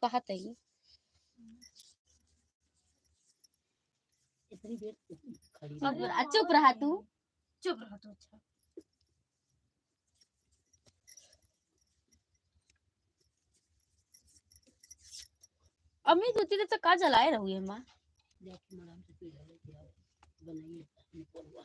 कहा तही इतनी देर खड़ी अब चुप रहा तू। चुप रहो तो अच्छा। अम्मी दूसरी तरफ से का जलाए रहुई है माँ। जाके मैडम से पी ले क्या बनाइए निकलवा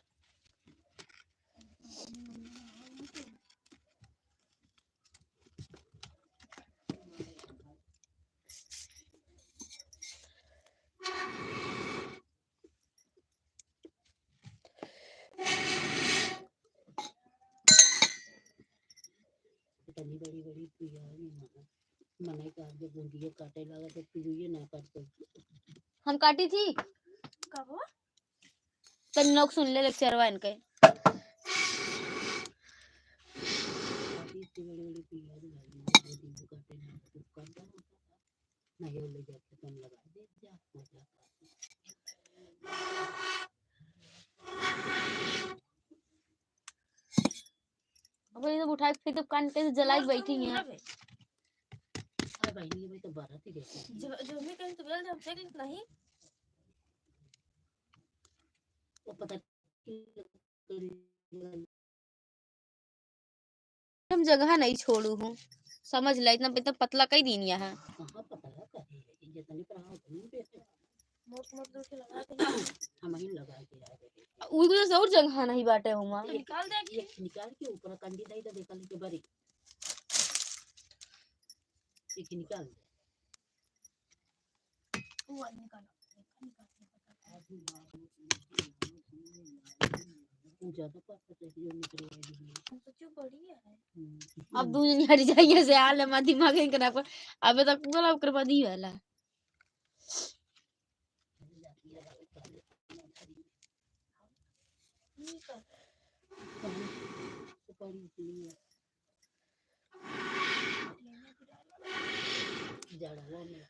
इतनी बड़ी बड़ी पिया मनाई का जो बूंदी काटे लगा तो पिजुए ना काट कर हम काटी थी कब हुआ? तन लोग सुन ले लेक्चर वा इनके इतनी बड़ी बड़ी पिया जो बूंदी काटे ना तो काटा नहीं ले जाके कम लगा दे जा मजा अब ये सब उठा के फिर तो कान कैसे जलाई बैठी हैं। अरे भाई ये भाई तो बारात ही देखी जो भी कहीं तो बेल जब देख नहीं वो पता हम जगह नहीं छोड़ू हूँ समझ ला इतना इतना पतला कई दिन है कहाँ पता है कहीं जितनी पर हाँ उतनी पे मोट मोट दूर के लगा के हम ही लगा के आ गए उधर से और जगह नहीं बाटे हुआ तो निकाल दे ये निकाल के ऊपर कंडी दई तो देखा के बारी एक निकाल दे वो निकालो ज्यादा पास है जो निकल रहा हम तो चुप बढ़िया है अब दूनी हट जाइए से हाल है दिमाग नहीं करा पर अबे तक बोला करवा दी वाला जड़वा में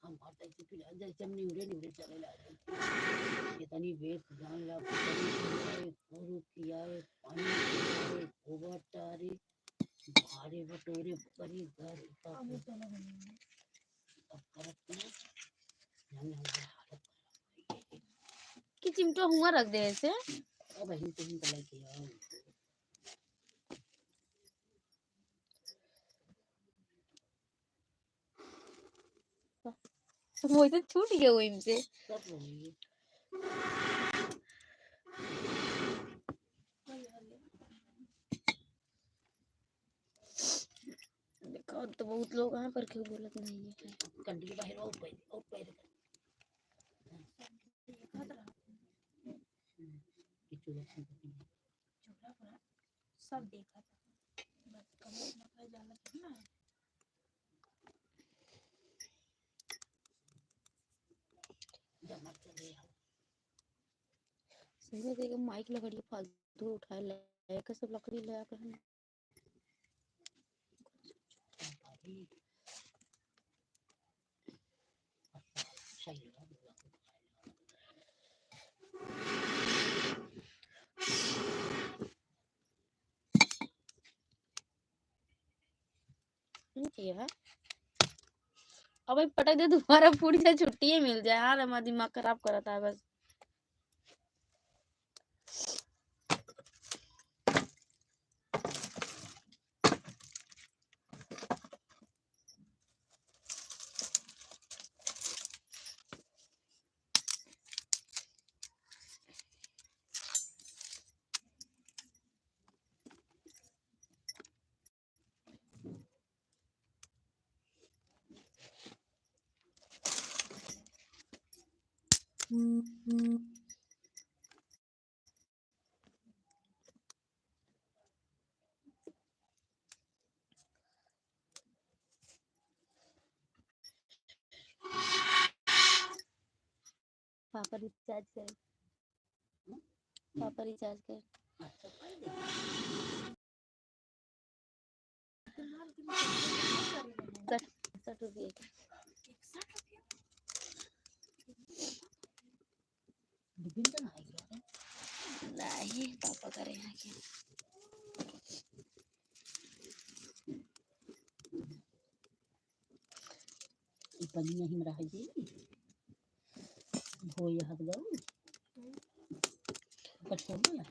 हम हटे से फिर जैसे हमने उड़े निउरे चले ला इतनी वेट जान ला गुरु किया है पानी किया है गोबर टारे भारे बटोरे बड़ी घर अब करत ना जाने हमारा हालत कि चिमटा हुआ रख दे ऐसे अब हम तो गला किया वो इसे छूट गया वो इनसे सब होंगे देखो तो बहुत लोग हैं पर क्यों बोलत नहीं है कंडी बाहर और पैर सब देखा था बस कमर में खा जाना था ना जमा चले सही में देखो माइक लकड़ी फालतू उठाए ले के सब लकड़ी ले आके हम नहीं है अब भाई पटक दे दोबारा पूरी से छुट्टी ही मिल जाए हाल हमारा दिमाग खराब करता है बस पापा रिचार्ज कर पापा रिचार्ज कर 60 रुपये नहीं पापा करे हैं क्या ये पनिया हिम रह जी भोय हाथ गौ पर छोड़ दो यार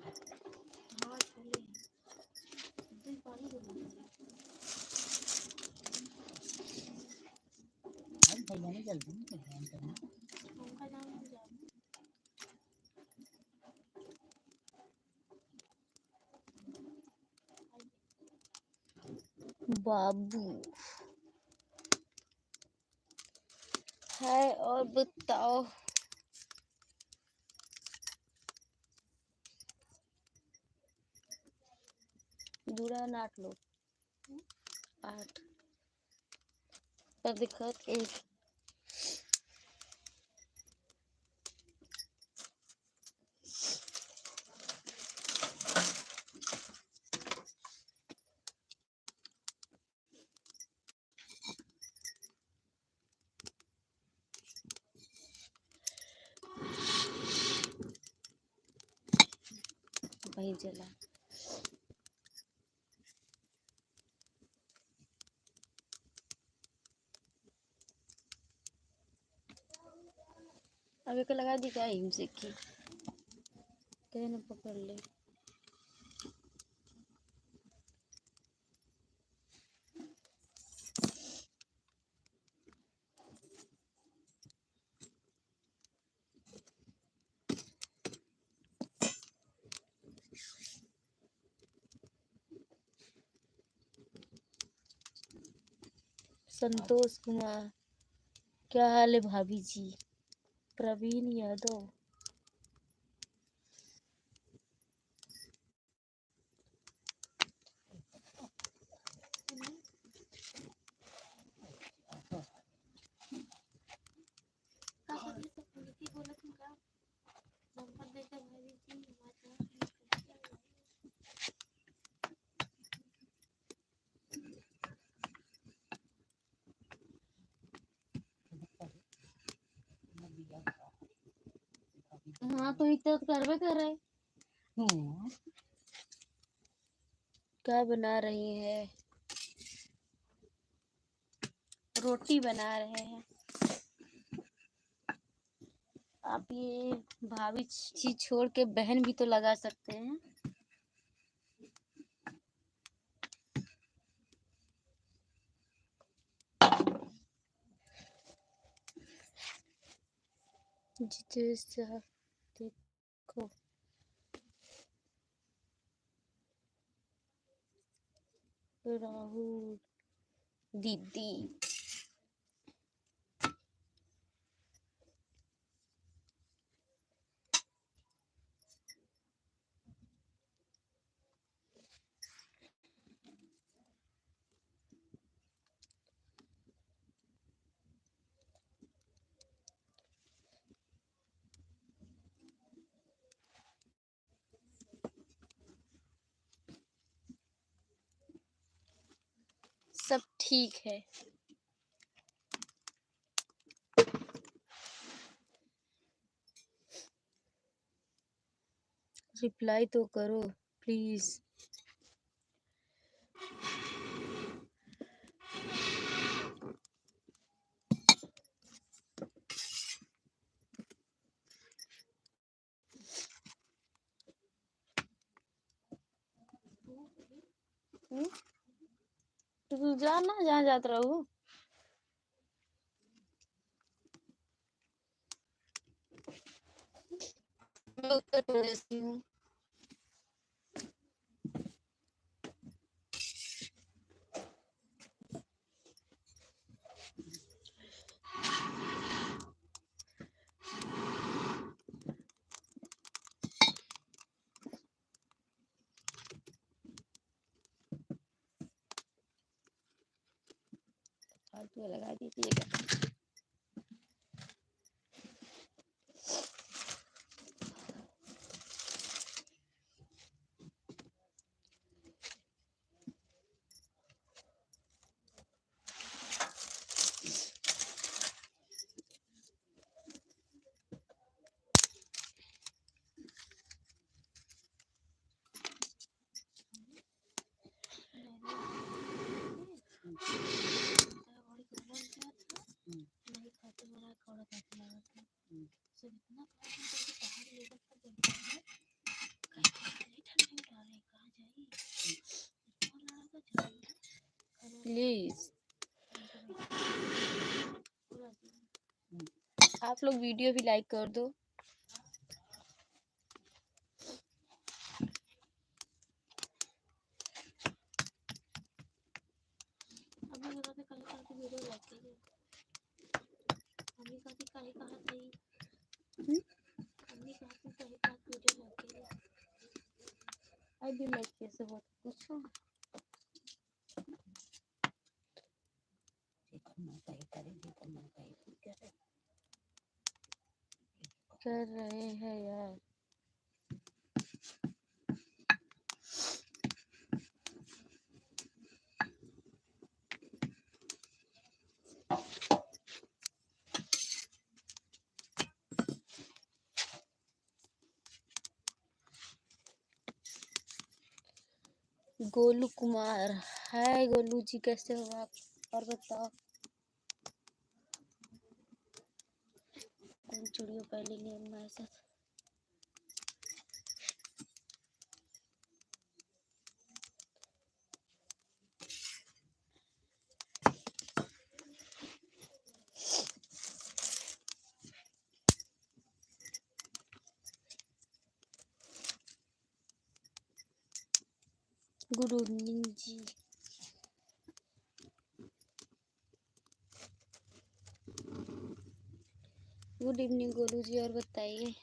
हाँ छोले दिन पानी दे दो हम भैया ने जल्दी नहीं कर ध्यान करना उनका नाम हो जाए बाबू है और बताओ। दूरा 8 लोग 8 पर दिक्कत एक वही चला। अभी को लगा दी क्या हिम से की कहीं न पकड़ ले। संतोष कुमार क्या हाल है भाभी जी। प्रवीण यादव का करने तो पुलिस बोला तुम का नंबर देते भाई जी हमारा हाँ तो इतना तो करवे कर रहे। क्या बना रही है। रोटी बना रहे हैं। आप ये भाभी चीज छोड़ के बहन भी तो लगा सकते हैं। जितेश साहब देखो राहुल दीदी सब ठीक है। रिप्लाई तो करो प्लीज। तू जाना जहाँ जात रहू। मैं उत्तर प्रदेश की हूँ। फालतू लगा दीजिएगा। बड़ी गलत प्लीज पूरा दिन। आप लोग वीडियो भी लाइक कर दो। अभी लगा के कहीं कहाँ की वीडियो लाइक कीजिए। अम्मी कहती कहीं कहाँ थी। अम्मी कहती कहीं कहाँ की वीडियो लाइक कीजिए। आई भी लाइक कैसे बहुत कुछ कर रहे हैं यार। गोलू कुमार, हाय गोलू जी, कैसे हो आप? और बताओ कौन चूड़ियों पहले लिए हमारे साथ? गुड इवनिंग जी। गुड इवनिंग गोलू जी, और बताइए।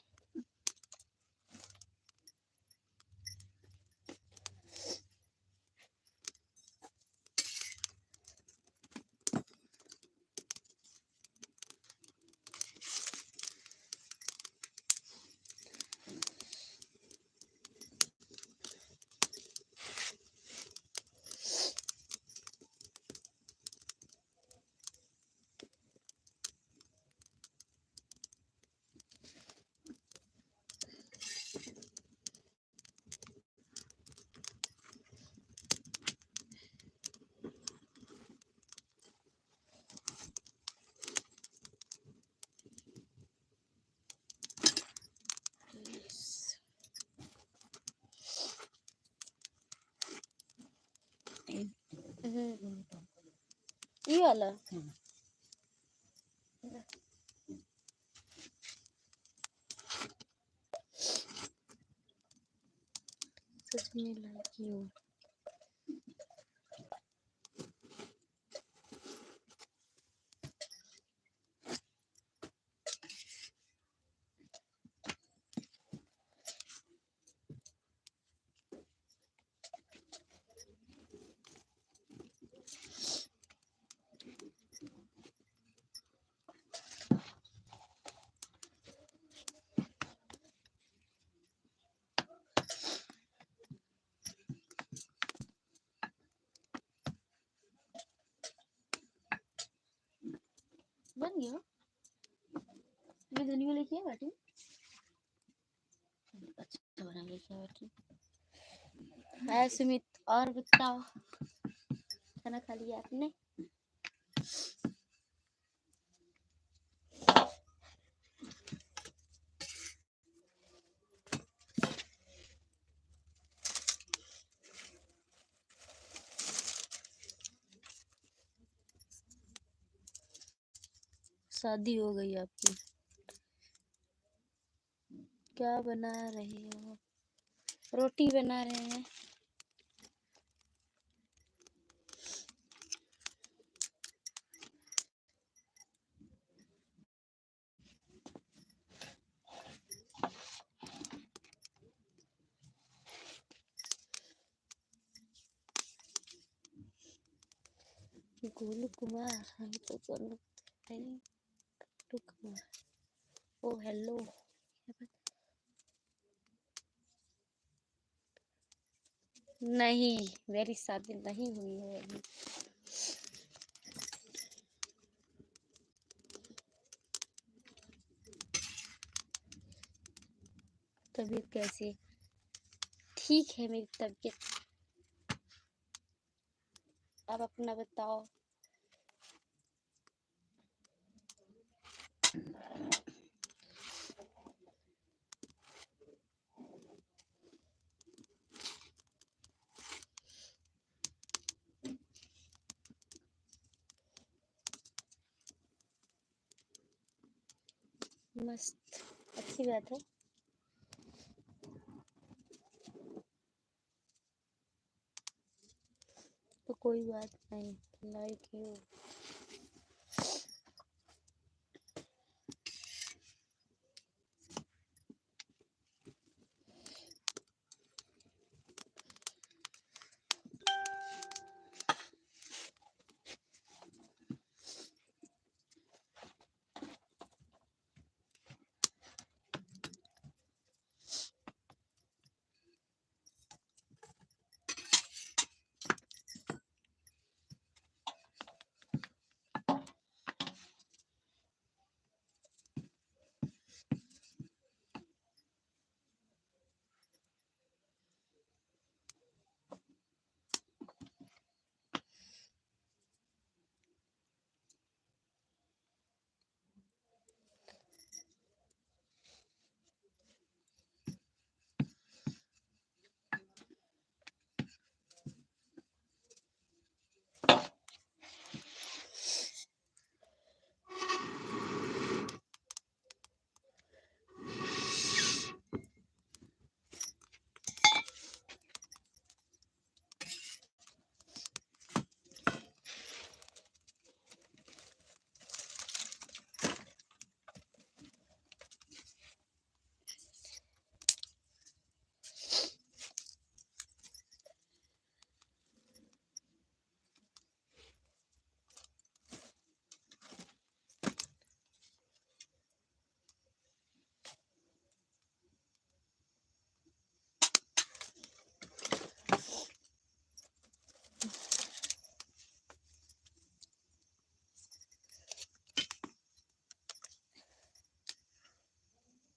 ये वाला सच में लाइक यू। बन गया। मैं धनिया लेके आया बाटी। अच्छा बना लेके आया बाटी। हाय सुमित, और बताओ खाना खा लिया आपने? शादी हो गई आपकी? क्या बना रहे हो? रोटी बना रहे हैं। गोलू कुमार, हम तो गोलू है। गोलू कुमार, ओ हेलो। नहीं, मेरी शादी नहीं हुई है अभी। तबीयत कैसी? ठीक है मेरी तबीयत। आप अपना बताओ। मस्त, अच्छी बात है। तो कोई बात नहीं, लाइक यू।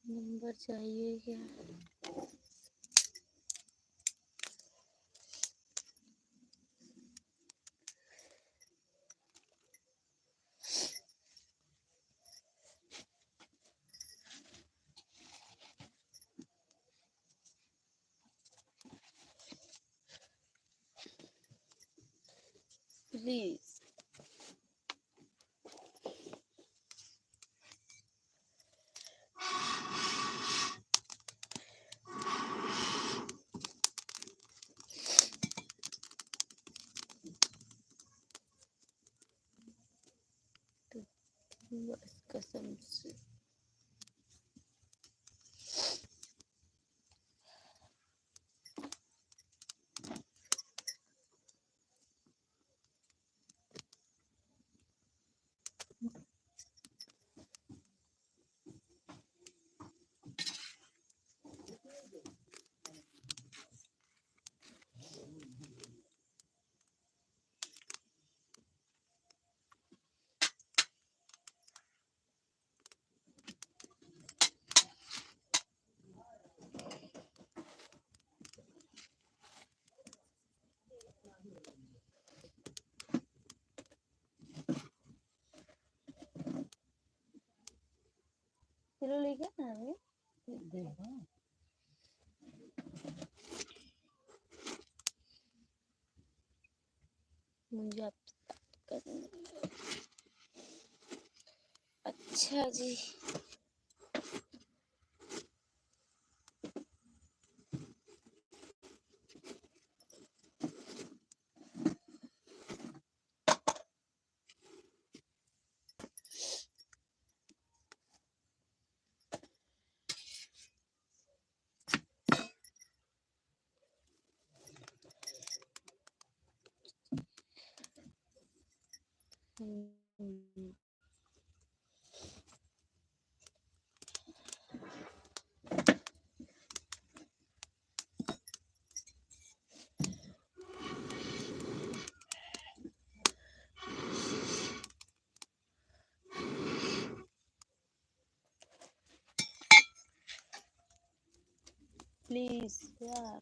नंबर चाहिए क्या? प्लीज। बस कसम से। चलो लेके आना है। देखो मुझे आपसे बात करनी है। अच्छा जी। हम्म, प्लीज यार।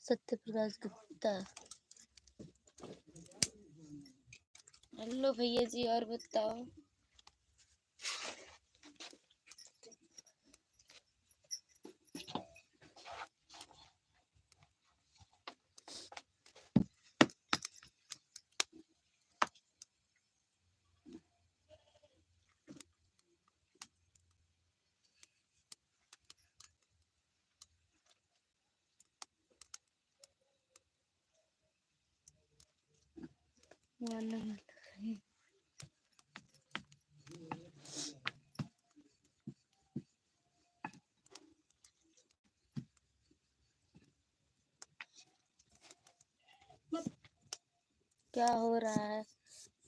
सत्य प्रकाश गुप्ता। हेलो भैया जी, और बताओ। मानना मत करिए। क्या हो रहा है?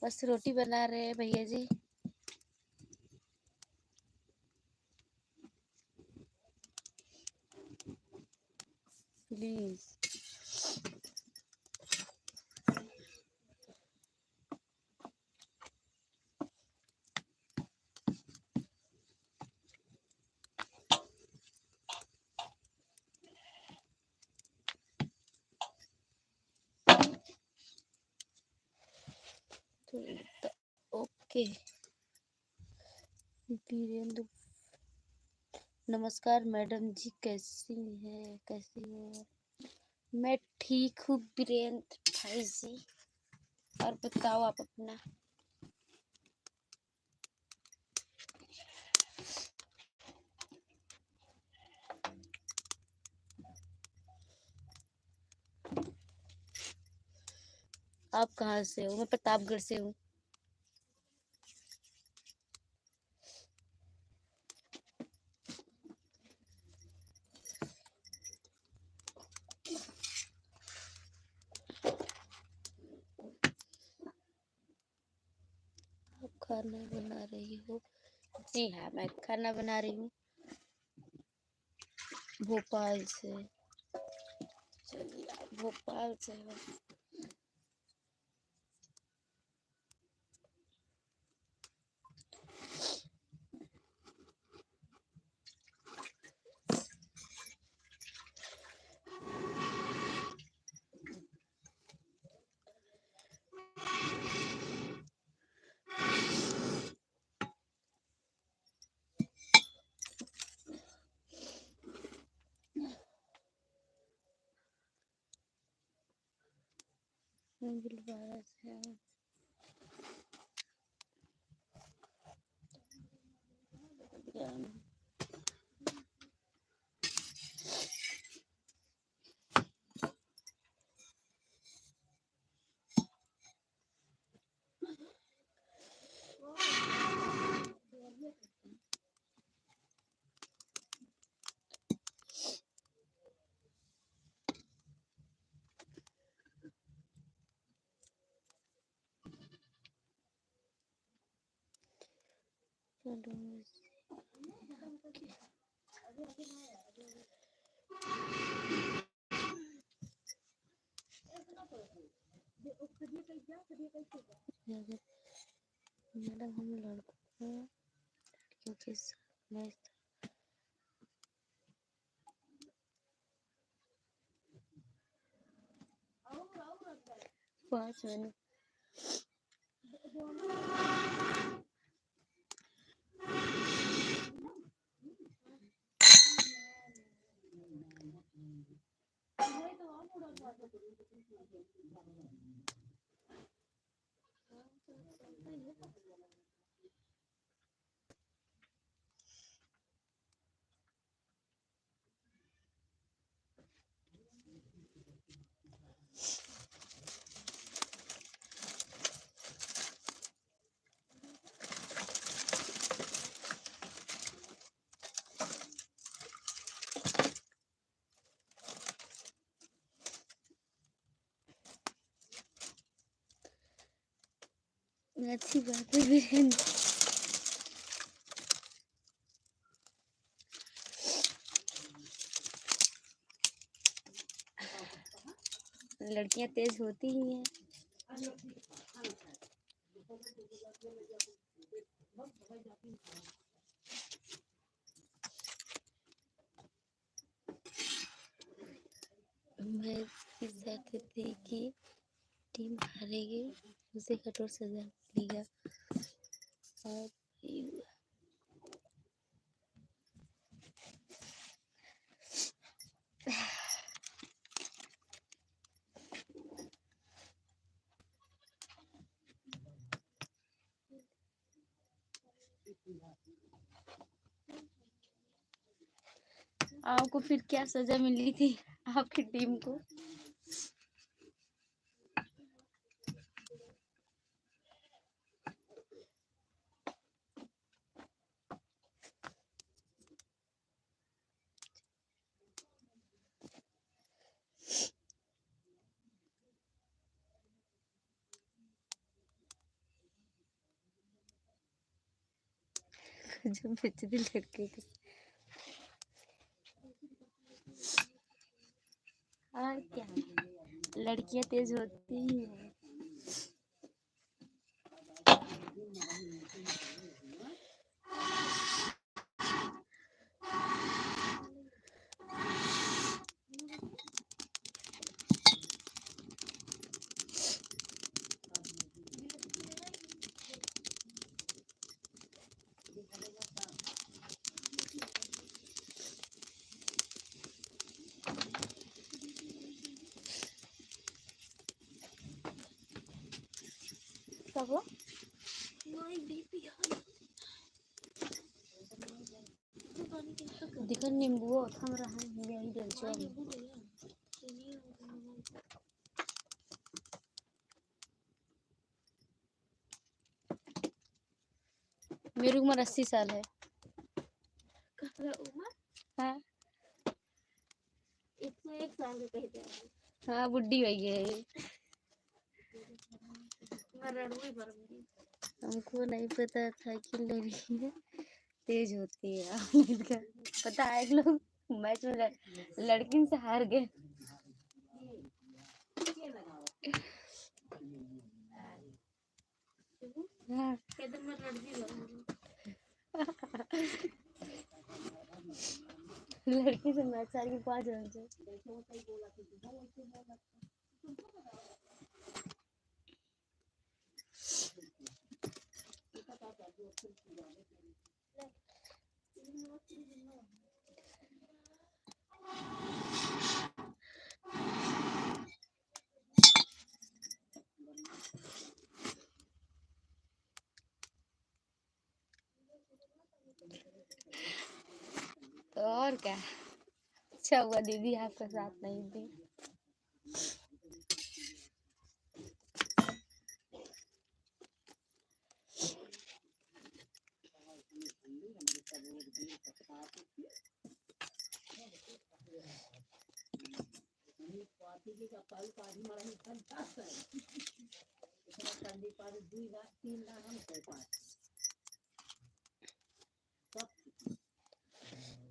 बस रोटी बना रहे हैं भैया जी। प्लीज तो ओके। वीरेंद्र, नमस्कार मैडम जी, कैसी हैं? कैसी हो? मैं ठीक हूँ वीरेंद्र भाई जी। और बताओ आप अपना। आप कहाँ से हो? मैं प्रतापगढ़ से हूँ। आप खाना बना रही हो? जी हाँ, मैं खाना बना रही हूँ भोपाल से। चलिए, आप भोपाल से हो। मैं भीलवाड़ा से हूँ। मैडम, हम लड़कियों के साथ मैं 5 मिनट। अच्छी बात है वीरेंद्र। लड़कियां तेज होती ही हैं। मैं इसके साथ थी कि टीम हारेगी, उसे कठोर सजा मिलेगा। और आपको फिर क्या सजा मिली थी आपकी टीम को? जो बेचती लड़के के। और क्या, लड़कियां तेज होती ही है। कब नहीं बीपी हाई तो पानी कैसे कर देखो नींबू थम रहा है यही डल हाँ चो नींबू भैया चीनी और नमक मेरी उम्र 80 साल है। का उम्र हाँ 101 साल के कहते हैं हाँ बुढ़ी हो गई। मैं रड़ुई भर मेरी हमको नहीं पता था कि लड़की तेज होती है। पता है एक लोग मैच में लड़की से हार गए। हाँ कहते मैं रड़ुई भर मेरी लड़की से मैच हार के 5 रन से। तो और क्या, अच्छा हुआ दीदी आपका साथ नहीं थी।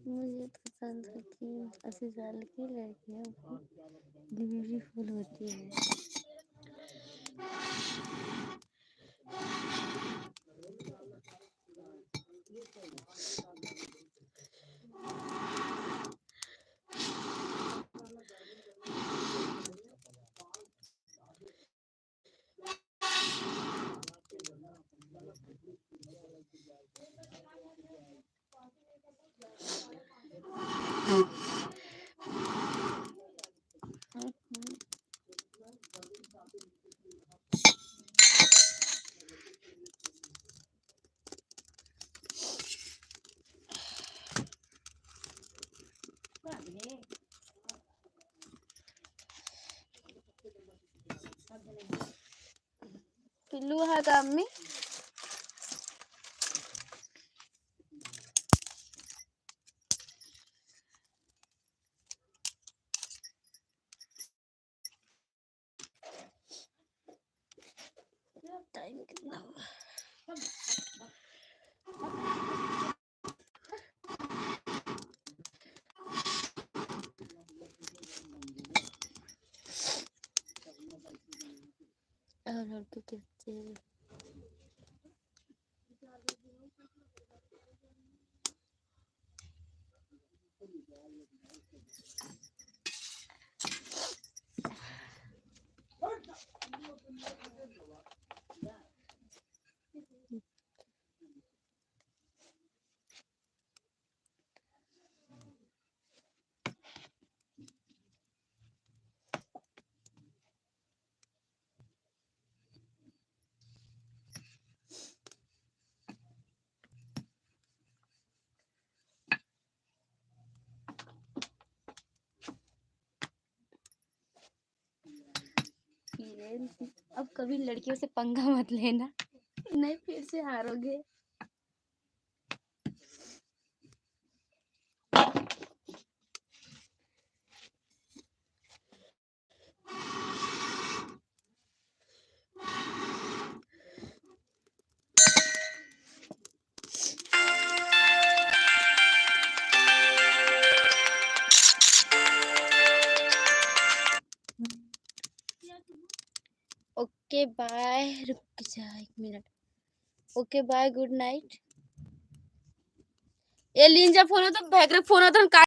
मुझे तो पसंद है कि 80 साल की लड़कियां ब्यूटीफुल होती है। पिल्लू है का अम्मी? टाइम कितना हुआ? और लड़के कहते हैं अब कभी लड़कियों से पंगा मत लेना, नहीं फिर से हारोगे। ओके बाय, रुक जा 1 minute. Okay bye, good night. ए लिंजा फोन होता, भैगरे फोन होता